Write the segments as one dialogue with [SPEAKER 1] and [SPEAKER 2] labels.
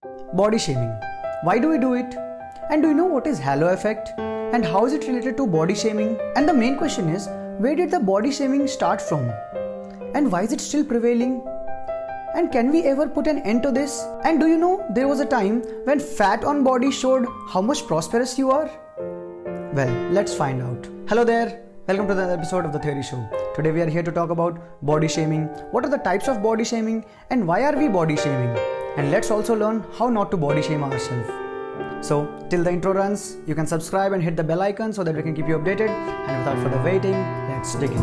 [SPEAKER 1] Body shaming. Why do we do it? And do you know what is halo effect? And how is it related to body shaming? And the main question is, where did the body shaming start from? And why is it still prevailing? And can we ever put an end to this? And do you know there was a time when fat on body showed how much prosperous you are? Well, let's find out. Hello there. Welcome to the episode of The Theory Show. Today we are here to talk about body shaming. What are the types of body shaming and why are we body shaming? And let's also learn how not to body shame ourselves. So, till the intro runs, you can subscribe and hit the bell icon so that we can keep you updated. And without further waiting, let's dig in.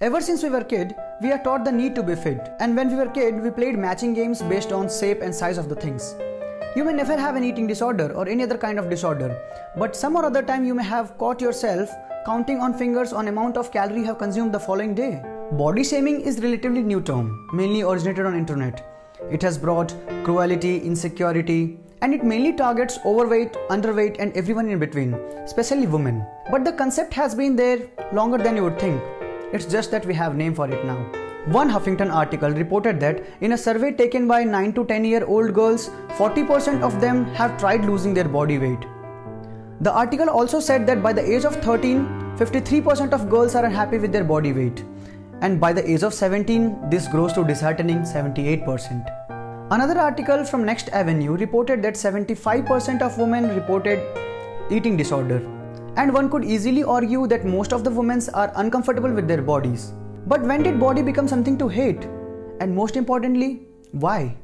[SPEAKER 1] Ever since we were kid, we are taught the need to be fit. And when we were kid, we played matching games based on shape and size of the things. You may never have an eating disorder or any other kind of disorder, but some or other time you may have caught yourself counting on fingers on amount of calorie you have consumed the following day. Body shaming is relatively new term, mainly originated on internet. It has brought cruelty, insecurity, and it mainly targets overweight, underweight and everyone in between, especially women. But the concept has been there longer than you would think. It's just that we have name for it now. One Huffington article reported that in a survey taken by 9 to 10-year-old girls, 40% of them have tried losing their body weight. The article also said that by the age of 13, 53% of girls are unhappy with their body weight. And by the age of 17, this grows to disheartening 78%. Another article from Next Avenue reported that 75% of women reported eating disorder. And one could easily argue that most of the women are uncomfortable with their bodies. But when did body become something to hate? And most importantly, why?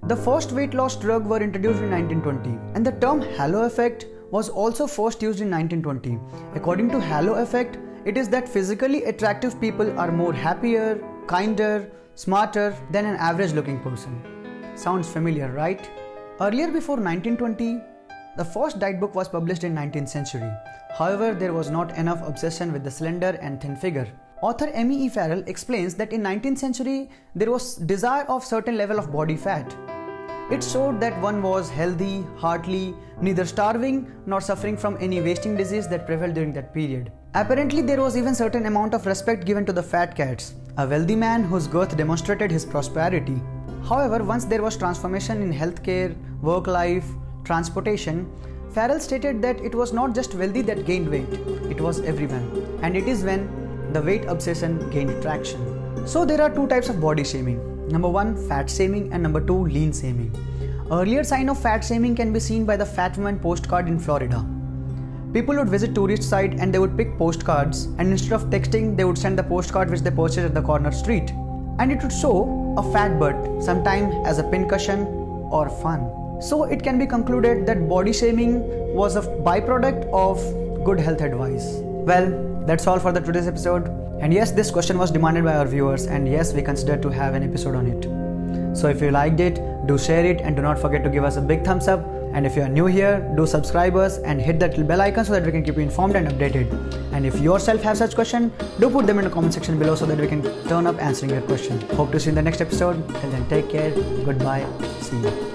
[SPEAKER 1] The first weight loss drug were introduced in 1920, and the term halo effect was also first used in 1920. According to halo effect, it is that physically attractive people are more happier, kinder, smarter than an average looking person. Sounds familiar, right? Earlier before 1920, the first diet book was published in 19th century. However, there was not enough obsession with the slender and thin figure. Author M.E. Farrell explains that in 19th century, there was desire of certain level of body fat. It showed that one was healthy, hearty, neither starving nor suffering from any wasting disease that prevailed during that period. Apparently, there was even certain amount of respect given to the fat cats, a wealthy man whose girth demonstrated his prosperity. However, once there was transformation in healthcare, work life, transportation, Farrell stated that it was not just wealthy that gained weight, it was everyone. And it is when the weight obsession gained traction. So there are two types of body shaming. Number one, fat shaming, and number two, lean shaming. Earlier sign of fat shaming can be seen by the fat woman postcard in Florida. People would visit tourist site and they would pick postcards, and instead of texting, they would send the postcard which they purchased at the corner street. And it would show a fat butt, sometimes as a pincushion or fun. So it can be concluded that body shaming was a byproduct of good health advice. Well, that's all for today's episode. And yes, this question was demanded by our viewers, and yes, we considered to have an episode on it. So if you liked it, do share it and do not forget to give us a big thumbs up. And if you are new here, do subscribe us and hit that little bell icon so that we can keep you informed and updated. And if yourself have such question, do put them in the comment section below so that we can turn up answering your question. Hope to see you in the next episode. Till then, take care. Goodbye. See you.